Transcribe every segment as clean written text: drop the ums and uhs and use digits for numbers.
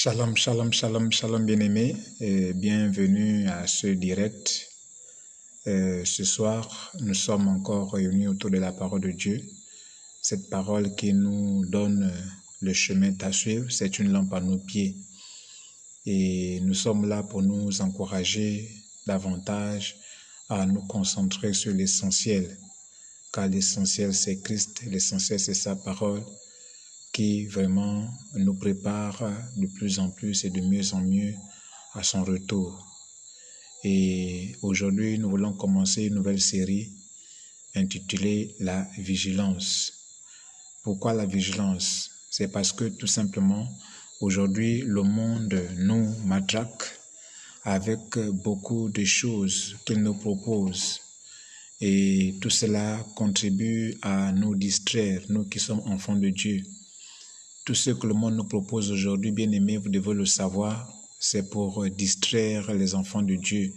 Shalom, shalom, shalom, shalom bien-aimés, et bienvenue à ce direct. Ce soir, nous sommes encore réunis autour de la parole de Dieu. Cette parole qui nous donne le chemin à suivre, c'est une lampe à nos pieds. Et nous sommes là pour nous encourager davantage à nous concentrer sur l'essentiel. Car l'essentiel, c'est Christ, l'essentiel, c'est sa parole, qui vraiment nous prépare de plus en plus et de mieux en mieux à son retour. Et aujourd'hui, nous voulons commencer une nouvelle série intitulée « La vigilance ». Pourquoi la vigilance? C'est parce que tout simplement, aujourd'hui, le monde nous matraque avec beaucoup de choses qu'il nous propose. Et tout cela contribue à nous distraire, nous qui sommes enfants de Dieu. Tout ce que le monde nous propose aujourd'hui, bien-aimés, vous devez le savoir, c'est pour distraire les enfants de Dieu.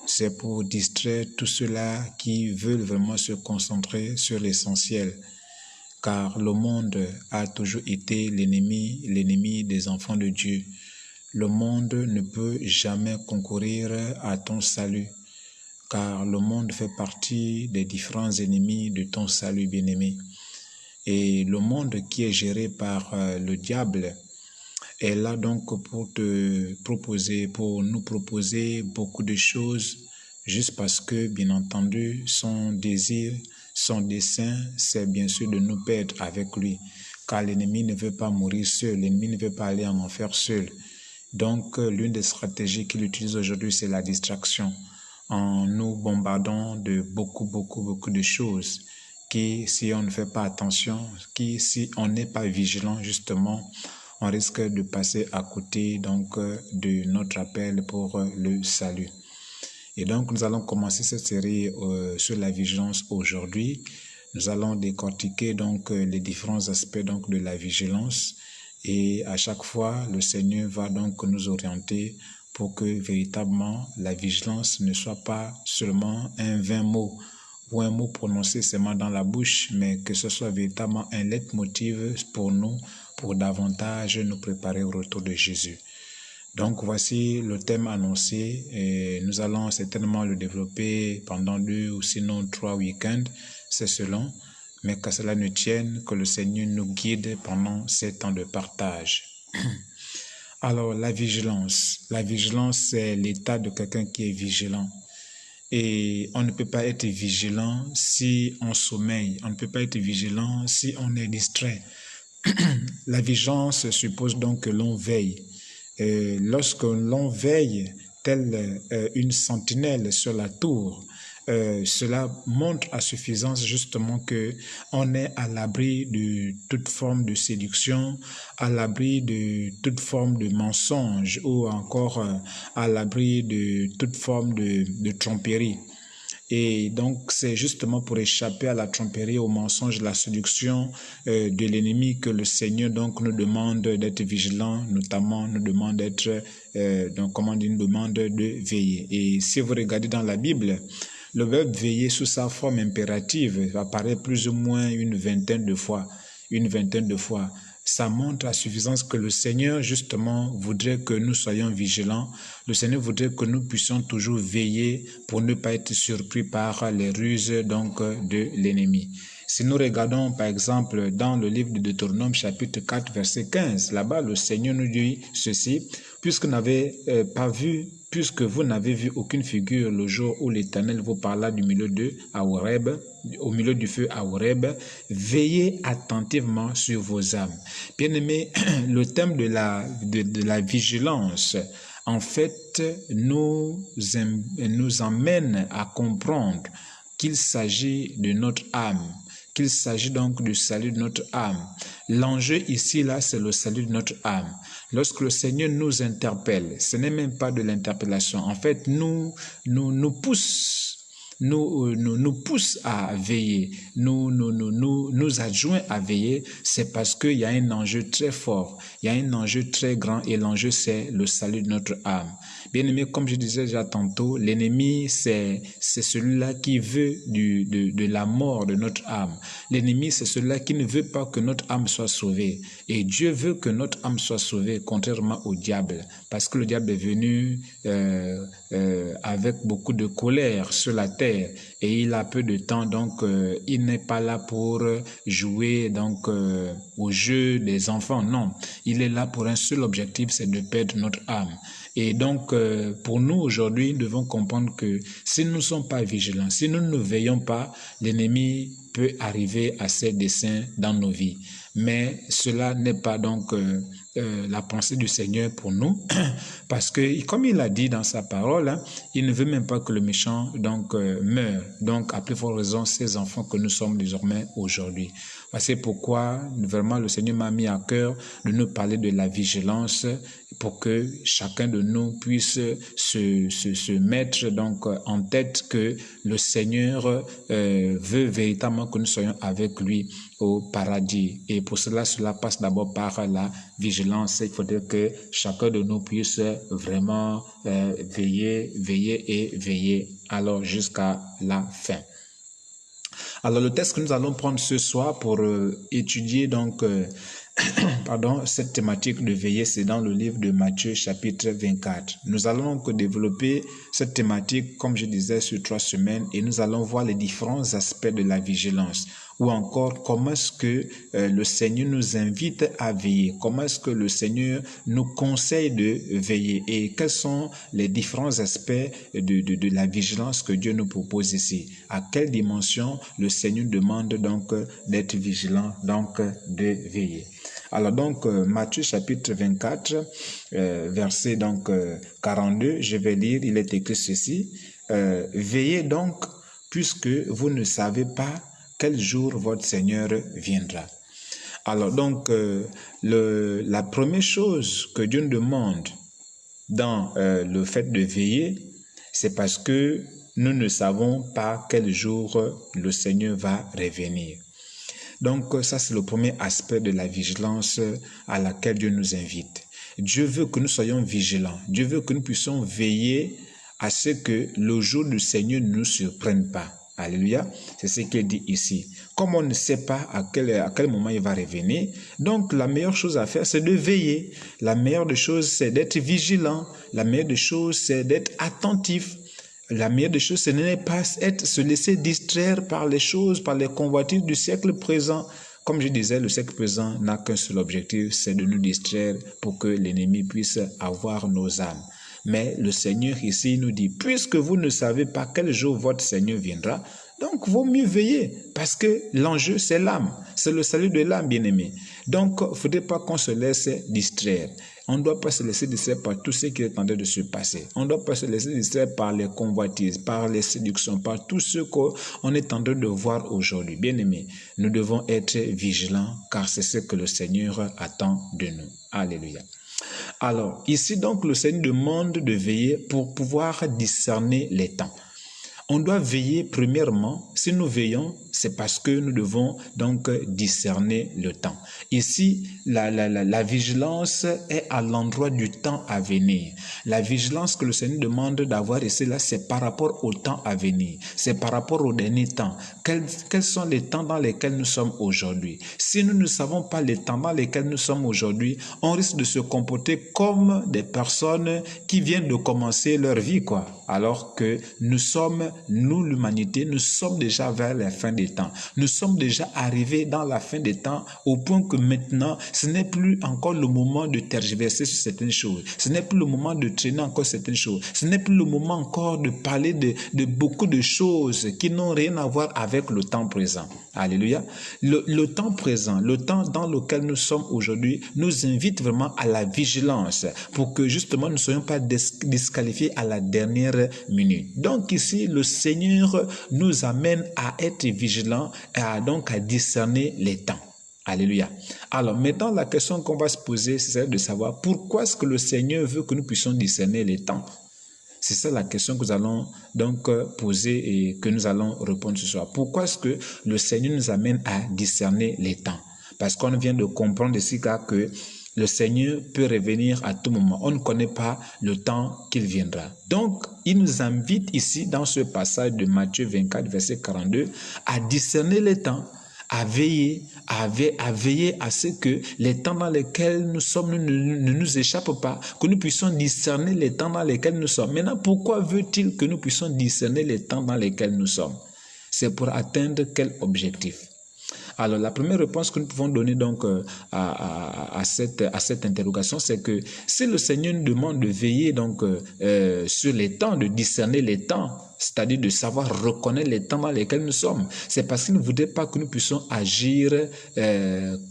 C'est pour distraire tous ceux-là qui veulent vraiment se concentrer sur l'essentiel. Car le monde a toujours été l'ennemi des enfants de Dieu. Le monde ne peut jamais concourir à ton salut. Car le monde fait partie des différents ennemis de ton salut, bien-aimé. Et le monde qui est géré par le diable est là donc pour nous proposer beaucoup de choses, juste parce que, bien entendu, son désir, son dessein, c'est bien sûr de nous perdre avec lui. Car l'ennemi ne veut pas mourir seul, l'ennemi ne veut pas aller en enfer seul. Donc, l'une des stratégies qu'il utilise aujourd'hui, c'est la distraction, en nous bombardant de beaucoup de choses qui, si on ne fait pas attention, qui, si on n'est pas vigilant, justement, on risque de passer à côté donc de notre appel pour le salut. Et donc, nous allons commencer cette série sur la vigilance aujourd'hui. Nous allons décortiquer donc les différents aspects donc de la vigilance. Et à chaque fois, le Seigneur va donc nous orienter pour que véritablement la vigilance ne soit pas seulement un vain mot ou un mot prononcé seulement dans la bouche, mais que ce soit véritablement un leitmotiv pour nous, pour davantage nous préparer au retour de Jésus. Donc voici le thème annoncé et nous allons certainement le développer pendant 2 ou sinon 3 week-ends, c'est selon. Mais qu'à cela ne tienne, que le Seigneur nous guide pendant ces temps de partage. Alors, la vigilance. La vigilance, c'est l'état de quelqu'un qui est vigilant. Et on ne peut pas être vigilant si on sommeille. On ne peut pas être vigilant si on est distrait. La vigilance suppose donc que l'on veille. Lorsque l'on veille, telle une sentinelle sur la tour, cela montre à suffisance justement que on est à l'abri de toute forme de séduction, à l'abri de toute forme de mensonge ou encore à l'abri de toute forme de tromperie. Et donc, c'est justement pour échapper à la tromperie, au mensonge, à la séduction de l'ennemi que le Seigneur donc nous demande d'être vigilant, notamment nous demande d'être, nous demande de veiller. Et si vous regardez dans la Bible, le verbe veiller sous sa forme impérative apparaît plus ou moins une vingtaine de fois. Ça montre à suffisance que le Seigneur, justement, voudrait que nous soyons vigilants. Le Seigneur voudrait que nous puissions toujours veiller pour ne pas être surpris par les ruses donc, de l'ennemi. Si nous regardons, par exemple, dans le livre de Deutéronome, chapitre 4, verset 15, là-bas, le Seigneur nous dit ceci, puisque vous n'avez vu aucune figure le jour où l'Éternel vous parla au milieu du feu à Horeb, veillez attentivement sur vos âmes. Bien-aimés, le thème de la vigilance, en fait, nous emmène à comprendre qu'il s'agit de notre âme, qu'il s'agit donc du salut de notre âme. L'enjeu ici, là, c'est le salut de notre âme. Lorsque le Seigneur nous interpelle, ce n'est même pas de l'interpellation. En fait, nous pousse nous pousse à veiller, nous adjoint à veiller, c'est parce qu'il y a un enjeu très fort, il y a un enjeu très grand et l'enjeu c'est le salut de notre âme. Bien aimé, comme je disais déjà tantôt, l'ennemi c'est celui-là qui veut de la mort de notre âme. L'ennemi c'est celui-là qui ne veut pas que notre âme soit sauvée. Et Dieu veut que notre âme soit sauvée, contrairement au diable, parce que le diable est venu avec beaucoup de colère sur la terre et il a peu de temps, donc il n'est pas là pour jouer donc au jeu des enfants, non, il est là pour un seul objectif, c'est de perdre notre âme. Et donc pour nous aujourd'hui, nous devons comprendre que si nous ne sommes pas vigilants, si nous ne veillons pas, l'ennemi peut arriver à ses desseins dans nos vies. Mais cela n'est pas donc la pensée du Seigneur pour nous, parce que comme il a dit dans sa parole, hein, il ne veut même pas que le méchant donc meure. Donc à plus forte raison, ces enfants que nous sommes désormais aujourd'hui. C'est pourquoi vraiment le Seigneur m'a mis à cœur de nous parler de la vigilance pour que chacun de nous puisse se mettre donc en tête que le Seigneur veut véritablement que nous soyons avec lui au paradis. Et pour cela, cela passe d'abord par la vigilance. Il faudrait que chacun de nous puisse vraiment veiller alors jusqu'à la fin. Alors le texte que nous allons prendre ce soir pour étudier donc cette thématique de veiller, c'est dans le livre de Matthieu chapitre 24. Nous allons donc développer cette thématique, comme je disais, sur 3 semaines et nous allons voir les différents aspects de la vigilance ou encore comment est-ce que le Seigneur nous invite à veiller, comment est-ce que le Seigneur nous conseille de veiller et quels sont les différents aspects de la vigilance que Dieu nous propose ici. À quelle dimension le Seigneur demande donc d'être vigilant, donc de veiller. Alors donc Matthieu chapitre 24 verset donc 42, je vais lire, il est écrit ceci: veillez donc puisque vous ne savez pas quel jour votre Seigneur viendra. Alors donc la première chose que Dieu nous demande dans le fait de veiller, c'est parce que nous ne savons pas quel jour le Seigneur va revenir. Donc ça c'est le premier aspect de la vigilance à laquelle Dieu nous invite. Dieu veut que nous soyons vigilants. Dieu veut que nous puissions veiller à ce que le jour du Seigneur ne nous surprenne pas. Alléluia, c'est ce qu'il dit ici. Comme on ne sait pas à quel moment il va revenir, donc la meilleure chose à faire, c'est de veiller. La meilleure des choses, c'est d'être vigilant. La meilleure des choses, c'est d'être attentif. La meilleure des choses, ce n'est pas se laisser distraire par les choses, par les convoitises du siècle présent. Comme je disais, le siècle présent n'a qu'un seul objectif, c'est de nous distraire pour que l'ennemi puisse avoir nos âmes. Mais le Seigneur ici nous dit, puisque vous ne savez pas quel jour votre Seigneur viendra, donc vaut mieux veiller, parce que l'enjeu c'est l'âme, c'est le salut de l'âme, bien-aimé. Donc il ne faudrait pas qu'on se laisse distraire. On ne doit pas se laisser distraire par tout ce qui est en train de se passer. On ne doit pas se laisser distraire par les convoitises, par les séductions, par tout ce qu'on est en train de voir aujourd'hui. Bien-aimés, nous devons être vigilants car c'est ce que le Seigneur attend de nous. Alléluia. Alors, ici donc, le Seigneur demande de veiller pour pouvoir discerner les temps. On doit veiller premièrement, si nous veillons, c'est parce que nous devons donc discerner le temps. Ici, la vigilance est à l'endroit du temps à venir. La vigilance que le Seigneur demande d'avoir ici, là, c'est par rapport au temps à venir. C'est par rapport au dernier temps. Quels sont les temps dans lesquels nous sommes aujourd'hui? Si nous ne savons pas les temps dans lesquels nous sommes aujourd'hui, on risque de se comporter comme des personnes qui viennent de commencer leur vie, quoi. Alors que nous, l'humanité, nous sommes déjà vers la fin des temps. Nous sommes déjà arrivés dans la fin des temps au point que maintenant, ce n'est plus encore le moment de tergiverser sur certaines choses. Ce n'est plus le moment de traîner encore certaines choses. Ce n'est plus le moment encore de parler de beaucoup de choses qui n'ont rien à voir avec le temps présent. Alléluia. Le temps présent, le temps dans lequel nous sommes aujourd'hui, nous invite vraiment à la vigilance pour que justement nous ne soyons pas disqualifiés à la dernière minute. Donc ici, le Seigneur nous amène à être vigilants et donc à discerner les temps. Alléluia. Alors maintenant, la question qu'on va se poser, c'est de savoir pourquoi est-ce que le Seigneur veut que nous puissions discerner les temps. C'est ça la question que nous allons donc poser et que nous allons répondre ce soir. Pourquoi est-ce que le Seigneur nous amène à discerner les temps? Parce qu'on vient de comprendre ici que le Seigneur peut revenir à tout moment. On ne connaît pas le temps qu'il viendra. Donc, il nous invite ici dans ce passage de Matthieu 24, verset 42, à discerner les temps, à veiller à ce que les temps dans lesquels nous sommes ne nous échappent pas, que nous puissions discerner les temps dans lesquels nous sommes. Maintenant, pourquoi veut-il que nous puissions discerner les temps dans lesquels nous sommes? C'est pour atteindre quel objectif? Alors, la première réponse que nous pouvons donner donc à cette interrogation, c'est que si le Seigneur nous demande de veiller donc sur les temps, de discerner les temps, c'est-à-dire de savoir reconnaître les temps dans lesquels nous sommes, c'est parce qu'il ne voudrait pas que nous puissions agir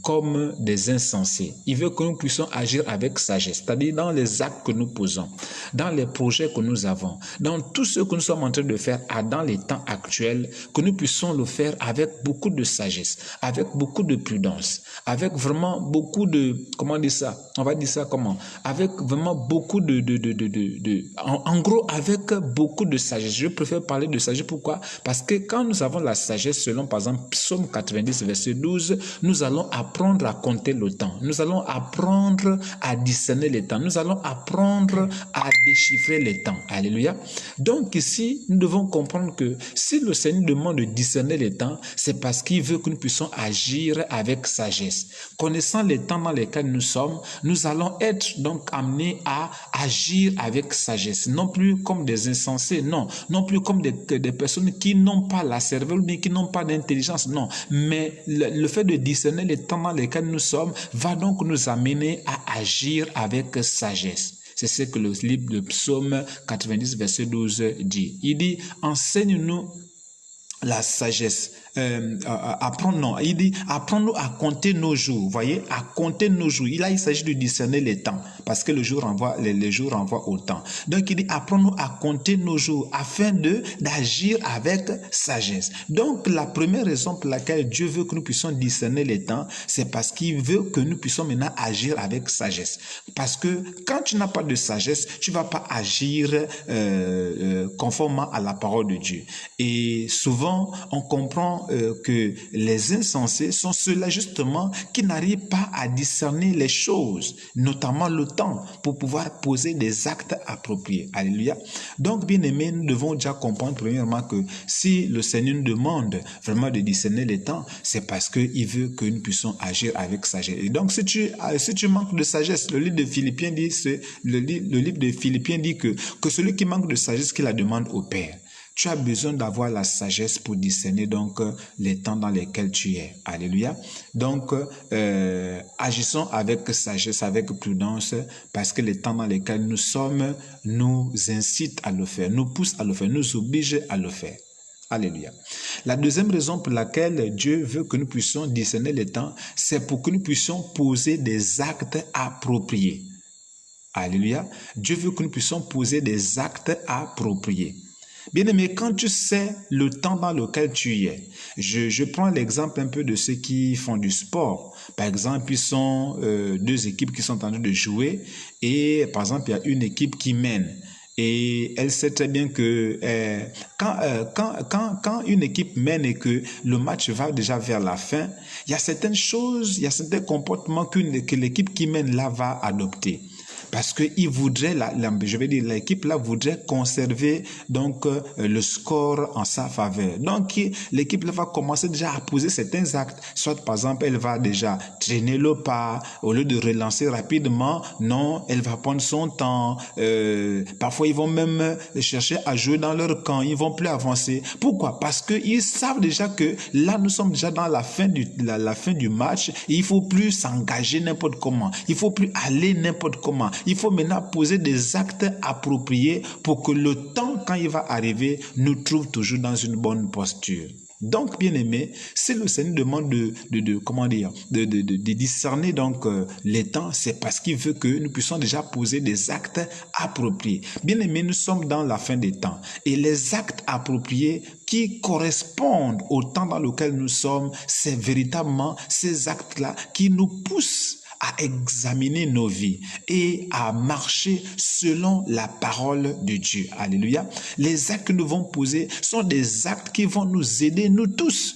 comme des insensés. Il veut que nous puissions agir avec sagesse, c'est-à-dire dans les actes que nous posons, dans les projets que nous avons, dans tout ce que nous sommes en train de faire dans les temps actuels, que nous puissions le faire avec beaucoup de sagesse, avec beaucoup de prudence, avec vraiment beaucoup de, comment dire ça, on va dire ça comment, avec vraiment beaucoup en gros, avec beaucoup de sagesse. Je préfère parler de sagesse, pourquoi? Parce que quand nous avons la sagesse, selon par exemple Psaume 90, verset 12, nous allons apprendre à compter le temps, nous allons apprendre à discerner les temps, nous allons apprendre à déchiffrer les temps. Alléluia. Donc ici, nous devons comprendre que si le Seigneur demande de discerner les temps, c'est parce qu'il veut que nous puissions agir avec sagesse. Connaissant les temps dans lesquels nous sommes, nous allons être donc amenés à agir avec sagesse, non plus comme des insensés, non plus comme des personnes qui n'ont pas la cervelle ou qui n'ont pas d'intelligence, non, mais le fait de discerner les temps dans lesquels nous sommes va donc nous amener à agir avec sagesse. C'est ce que le livre de Psaume 90, verset 12 dit. Il dit, enseigne-nous la sagesse. Il dit, apprends-nous à compter nos jours. Vous voyez, à compter nos jours. Là, il s'agit de discerner les temps, parce que les jours renvoient au temps. Donc, il dit, apprends-nous à compter nos jours, afin d'agir avec sagesse. Donc, la première raison pour laquelle Dieu veut que nous puissions discerner les temps, c'est parce qu'il veut que nous puissions maintenant agir avec sagesse. Parce que quand tu n'as pas de sagesse, tu ne vas pas agir conformément à la parole de Dieu. Et souvent, on comprend que les insensés sont ceux-là justement qui n'arrivent pas à discerner les choses, notamment le temps, pour pouvoir poser des actes appropriés. Alléluia. Donc, bien aimés, nous devons déjà comprendre premièrement que si le Seigneur nous demande vraiment de discerner les temps, c'est parce qu'il veut que nous puissions agir avec sagesse. Et donc, si tu manques de sagesse, le livre de Philippiens dit, que celui qui manque de sagesse, qu'il la demande au Père. Tu as besoin d'avoir la sagesse pour discerner donc les temps dans lesquels tu es. Alléluia. Donc, agissons avec sagesse, avec prudence, parce que les temps dans lesquels nous sommes nous incitent à le faire, nous poussent à le faire, nous obligent à le faire. Alléluia. La deuxième raison pour laquelle Dieu veut que nous puissions discerner les temps, c'est pour que nous puissions poser des actes appropriés. Alléluia. Dieu veut que nous puissions poser des actes appropriés. Bien-aimé, quand tu sais le temps dans lequel tu es, je prends l'exemple un peu de ceux qui font du sport. Par exemple, ils sont deux équipes qui sont en train de jouer et par exemple, il y a une équipe qui mène. Et elle sait très bien que quand une équipe mène et que le match va déjà vers la fin, il y a certaines choses, il y a certains comportements que l'équipe qui mène là va adopter. Parce que l'équipe là voudrait conserver donc le score en sa faveur. Donc l'équipe là va commencer déjà à poser certains actes. Soit par exemple elle va déjà traîner le pas au lieu de relancer rapidement. Non, elle va prendre son temps. Parfois ils vont même chercher à jouer dans leur camp. Ils vont plus avancer. Pourquoi? Parce que ils savent déjà que là nous sommes déjà dans la fin du match. Et il faut plus s'engager n'importe comment. Il faut plus aller n'importe comment. Il faut maintenant poser des actes appropriés pour que le temps, quand il va arriver, nous trouve toujours dans une bonne posture. Donc, bien aimé, si le Seigneur demande de discerner donc les temps, c'est parce qu'il veut que nous puissions déjà poser des actes appropriés. Bien aimé, nous sommes dans la fin des temps et les actes appropriés qui correspondent au temps dans lequel nous sommes, c'est véritablement ces actes-là qui nous poussent à examiner nos vies et à marcher selon la parole de Dieu. Alléluia. Les actes que nous devons poser sont des actes qui vont nous aider, nous tous,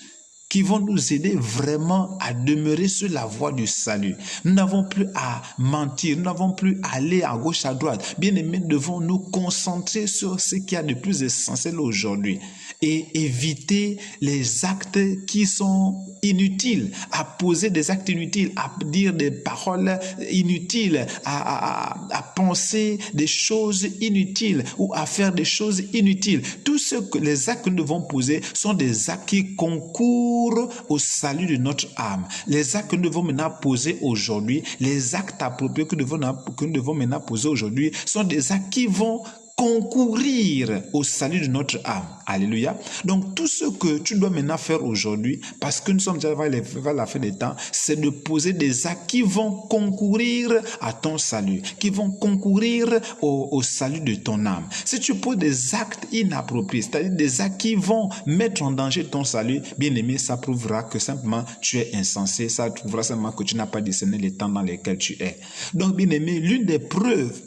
qui vont nous aider vraiment à demeurer sur la voie du salut. Nous n'avons plus à mentir, nous n'avons plus à aller à gauche, à droite. Bien aimés, nous devons nous concentrer sur ce qu'il y a de plus essentiel aujourd'hui et éviter les actes qui sont inutiles, à poser des actes inutiles, à dire des paroles inutiles, à penser des choses inutiles ou à faire des choses inutiles. Tous les actes que nous devons poser sont des actes qui concourent au salut de notre âme. Les actes que nous devons maintenant poser aujourd'hui, les actes appropriés que nous devons maintenant poser aujourd'hui sont des actes qui vont concourir au salut de notre âme. Alléluia. Donc, tout ce que tu dois maintenant faire aujourd'hui, parce que nous sommes déjà vers la fin des temps, c'est de poser des actes qui vont concourir à ton salut, qui vont concourir au salut de ton âme. Si tu poses des actes inappropriés, c'est-à-dire des actes qui vont mettre en danger ton salut, bien aimé, ça prouvera que simplement tu es insensé, ça prouvera simplement que tu n'as pas discerné les temps dans lesquels tu es. Donc, bien aimé, l'une des preuves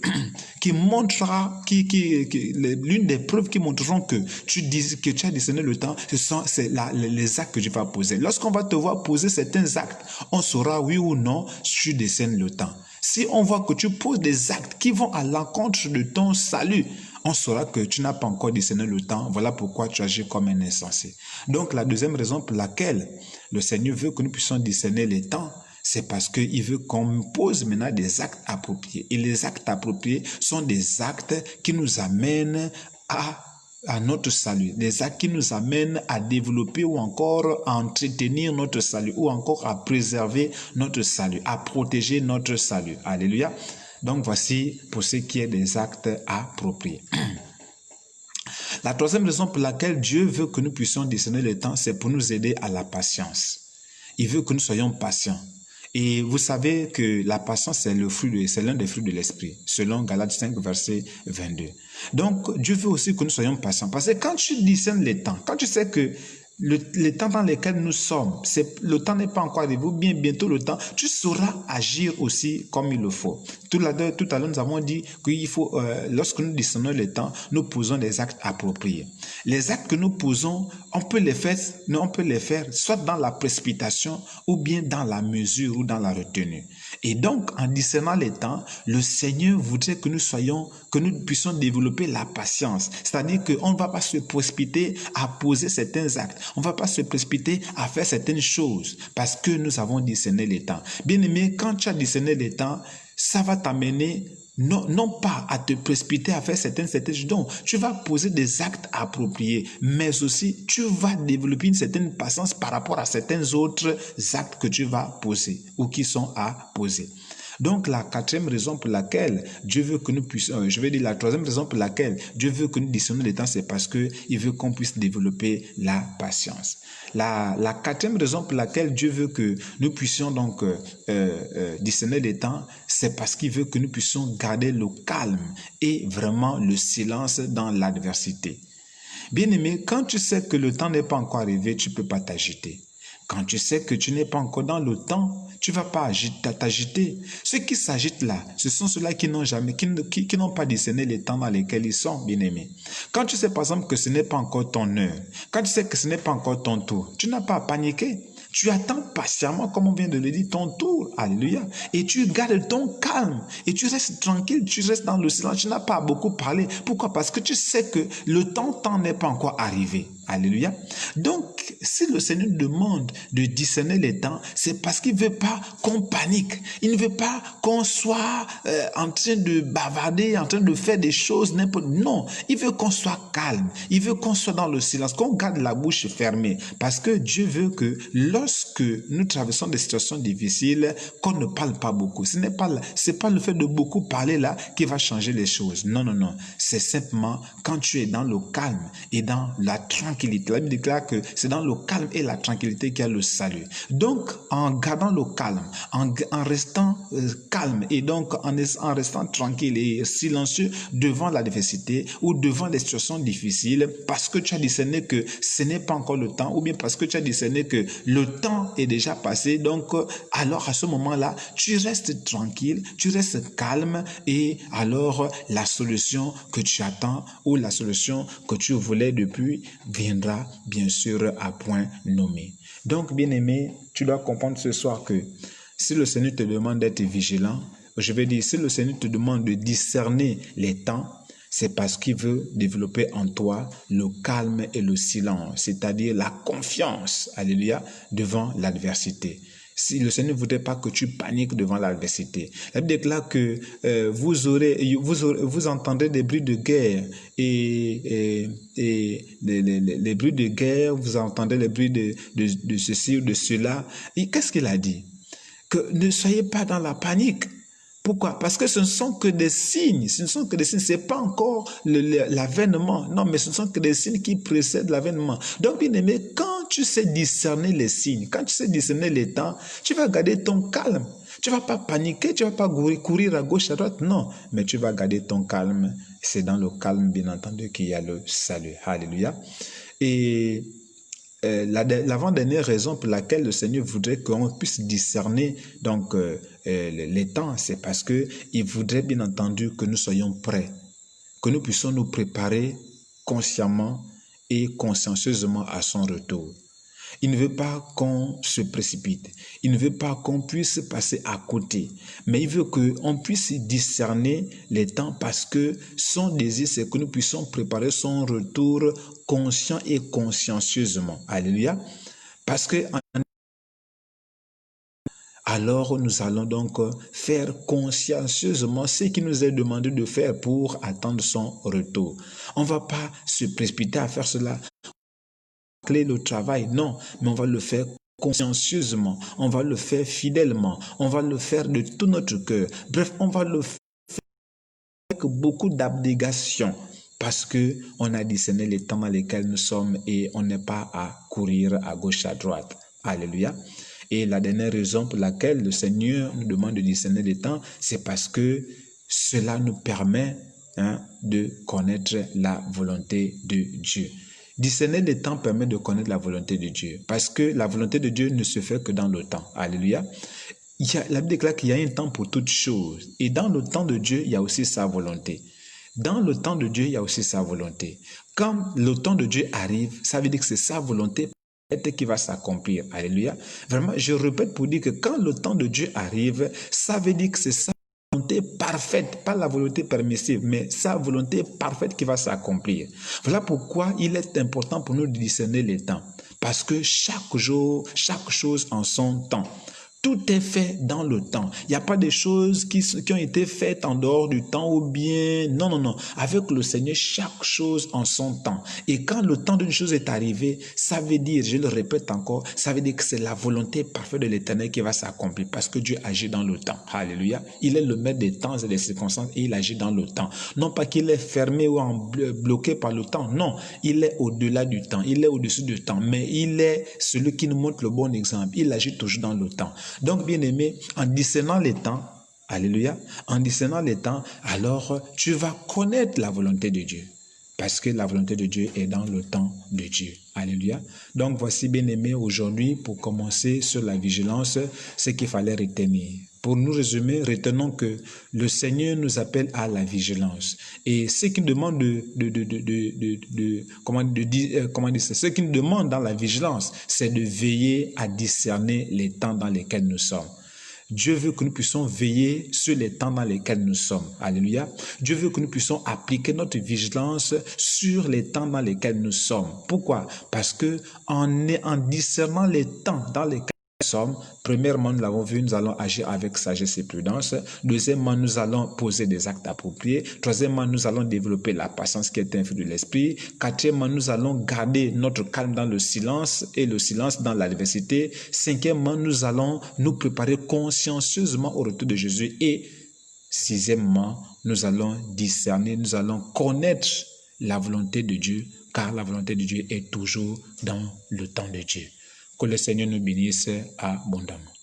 qui montrera, l'une des preuves qui montreront que tu as discerné le temps, c'est les actes que tu vas poser. Lorsqu'on va te voir poser certains actes, on saura oui ou non tu discernes le temps. Si on voit que tu poses des actes qui vont à l'encontre de ton salut, on saura que tu n'as pas encore discerné le temps. Voilà pourquoi tu agis comme un insensé. Donc la deuxième raison pour laquelle le Seigneur veut que nous puissions discerner les temps, c'est parce qu'il veut qu'on pose maintenant des actes appropriés. Et les actes appropriés sont des actes qui nous amènent à notre salut. Des actes qui nous amènent à développer ou encore à entretenir notre salut ou encore à préserver notre salut, à protéger notre salut. Alléluia. Donc voici pour ce qui est des actes appropriés. La troisième raison pour laquelle Dieu veut que nous puissions discerner le temps, c'est pour nous aider à la patience. Il veut que nous soyons patients. Et vous savez que la patience, c'est l'un des fruits de l'esprit, selon Galates 5, verset 22. Donc, Dieu veut aussi que nous soyons patients. Parce que quand tu discernes les temps, quand tu sais que les temps dans lesquels nous sommes, le temps n'est pas encore arrivé, ou bien bientôt le temps, tu sauras agir aussi comme il le faut. Tout à l'heure, nous avons dit qu'il faut, lorsque nous discernons les temps, nous posons des actes appropriés. Les actes que nous posons, on peut les faire soit dans la précipitation ou bien dans la mesure ou dans la retenue. Et donc, en discernant les temps, le Seigneur voudrait que nous puissions développer la patience. C'est-à-dire qu'on ne va pas se précipiter à poser certains actes. On ne va pas se précipiter à faire certaines choses parce que nous avons discerné les temps. Bien aimé, quand tu as discerné les temps, ça va t'amener non pas à te précipiter à faire certaines choses. Donc, tu vas poser des actes appropriés, mais aussi tu vas développer une certaine patience par rapport à certains autres actes que tu vas poser ou qui sont à poser. Donc, la troisième raison pour laquelle Dieu veut que nous puissions discernions les temps, c'est parce qu'il veut qu'on puisse développer la patience. La quatrième raison pour laquelle Dieu veut que nous puissions donc discerner les temps, c'est parce qu'il veut que nous puissions garder le calme et vraiment le silence dans l'adversité. Bien-aimé, quand tu sais que le temps n'est pas encore arrivé, tu ne peux pas t'agiter. Quand tu sais que tu n'es pas encore dans le temps, tu ne vas pas t'agiter. Ceux qui s'agitent là, ce sont ceux-là qui n'ont pas discerné les temps dans lesquels ils sont, bien-aimés. Quand tu sais par exemple que ce n'est pas encore ton heure, quand tu sais que ce n'est pas encore ton tour, tu n'as pas à paniquer. Tu attends patiemment, comme on vient de le dire, ton tour. Alléluia. Et tu gardes ton calme. Et tu restes tranquille. Tu restes dans le silence. Tu n'as pas à beaucoup parler. Pourquoi? Parce que tu sais que le temps n'est pas encore arrivé. Alléluia. Donc, si le Seigneur demande de discerner les temps, c'est parce qu'il ne veut pas qu'on panique. Il ne veut pas qu'on soit en train de bavarder, en train de faire des choses n'importe. Non, il veut qu'on soit calme. Il veut qu'on soit dans le silence, qu'on garde la bouche fermée. Parce que Dieu veut que lorsque nous traversons des situations difficiles, qu'on ne parle pas beaucoup. C'est pas le fait de beaucoup parler là qui va changer les choses. Non, non, non. C'est simplement quand tu es dans le calme et dans la tranquillité. La Bible déclare que c'est dans le calme et la tranquillité qu'il y a le salut. Donc, en gardant le calme, en restant calme et donc en restant tranquille et silencieux devant l'adversité ou devant les situations difficiles, parce que tu as discerné que ce n'est pas encore le temps, ou bien parce que tu as discerné que le temps est déjà passé, donc alors à ce moment-là, tu restes tranquille, tu restes calme, et alors la solution que tu attends ou la solution que tu voulais depuis viendra bien sûr à point nommé. Donc, bien-aimé, tu dois comprendre ce soir que si le Seigneur te demande d'être vigilant, je vais dire, si le Seigneur te demande de discerner les temps, c'est parce qu'il veut développer en toi le calme et le silence, c'est-à-dire la confiance, alléluia, devant l'adversité. Si le Seigneur ne voudrait pas que tu paniques devant l'adversité. La Bible déclare que vous entendrez des bruits de guerre et les bruits de guerre, vous entendez les bruits de ceci ou de cela. Et qu'est-ce qu'il a dit? Que ne soyez pas dans la panique. Pourquoi? Parce que ce ne sont que des signes. Ce ne sont que des signes. Ce n'est pas encore l'avènement. Non, mais ce ne sont que des signes qui précèdent l'avènement. Donc, bien aimé, quand tu sais discerner les signes, quand tu sais discerner les temps, tu vas garder ton calme. Tu ne vas pas paniquer, tu ne vas pas courir à gauche, à droite. Non, mais tu vas garder ton calme. C'est dans le calme, bien entendu, qu'il y a le salut. Alléluia. Et l'avant-dernière raison pour laquelle le Seigneur voudrait qu'on puisse discerner donc les temps, c'est parce que il voudrait bien entendu que nous soyons prêts, que nous puissions nous préparer consciemment et consciencieusement à son retour. Il ne veut pas qu'on se précipite. Il ne veut pas qu'on puisse passer à côté. Mais il veut qu'on puisse discerner les temps parce que son désir, c'est que nous puissions préparer son retour conscient et consciencieusement. Alléluia. Parce que alors nous allons donc faire consciencieusement ce qui nous est demandé de faire pour attendre son retour. On ne va pas se précipiter à faire cela. Le travail, non, mais on va le faire consciencieusement, on va le faire fidèlement, on va le faire de tout notre cœur. Bref, on va le faire avec beaucoup d'abnégation parce que on a discerné les temps dans lesquels nous sommes et on n'est pas à courir à gauche, à droite. Alléluia. Et la dernière raison pour laquelle le Seigneur nous demande de discerner les temps, c'est parce que cela nous permet de connaître la volonté de Dieu. Discerner les temps permet de connaître la volonté de Dieu. Parce que la volonté de Dieu ne se fait que dans le temps. Alléluia. La Bible déclare qu'il y a un temps pour toutes choses. Et dans le temps de Dieu, il y a aussi sa volonté. Dans le temps de Dieu, il y a aussi sa volonté. Quand le temps de Dieu arrive, ça veut dire que c'est sa volonté qui va s'accomplir. Alléluia. Vraiment, je répète pour dire que quand le temps de Dieu arrive, ça veut dire que c'est sa volonté parfaite, pas la volonté permissive, mais sa volonté parfaite qui va s'accomplir. Voilà pourquoi il est important pour nous de discerner les temps. Parce que chaque jour, chaque chose en son temps. Tout est fait dans le temps. Il n'y a pas des choses qui ont été faites en dehors du temps ou bien... Non, non, non. Avec le Seigneur, chaque chose en son temps. Et quand le temps d'une chose est arrivé, ça veut dire, je le répète encore, ça veut dire que c'est la volonté parfaite de l'Éternel qui va s'accomplir parce que Dieu agit dans le temps. Alléluia. Il est le maître des temps et des circonstances et il agit dans le temps. Non pas qu'il est fermé ou bloqué par le temps. Non, il est au-delà du temps. Il est au-dessus du temps. Mais il est celui qui nous montre le bon exemple. Il agit toujours dans le temps. Donc, bien aimé, en discernant les temps, alléluia, en discernant les temps, alors tu vas connaître la volonté de Dieu. Parce que la volonté de Dieu est dans le temps de Dieu. Alléluia. Donc, voici, bien aimé, aujourd'hui, pour commencer sur la vigilance, ce qu'il fallait retenir. Pour nous résumer, retenons que le Seigneur nous appelle à la vigilance. Et ce qu'il demande ce qu'il nous demande dans la vigilance, c'est de veiller à discerner les temps dans lesquels nous sommes. Dieu veut que nous puissions veiller sur les temps dans lesquels nous sommes. Alléluia. Dieu veut que nous puissions appliquer notre vigilance sur les temps dans lesquels nous sommes. Pourquoi? Parce que en discernant les temps dans lesquels nous sommes, premièrement, nous l'avons vu, nous allons agir avec sagesse et prudence. Deuxièmement, nous allons poser des actes appropriés. Troisièmement, nous allons développer la patience qui est un fruit de l'esprit. Quatrièmement, nous allons garder notre calme dans le silence et le silence dans l'adversité. Cinquièmement, nous allons nous préparer consciencieusement au retour de Jésus. Et sixièmement, nous allons discerner, nous allons connaître la volonté de Dieu, car la volonté de Dieu est toujours dans le temps de Dieu. Que le Seigneur nous bénisse abondamment.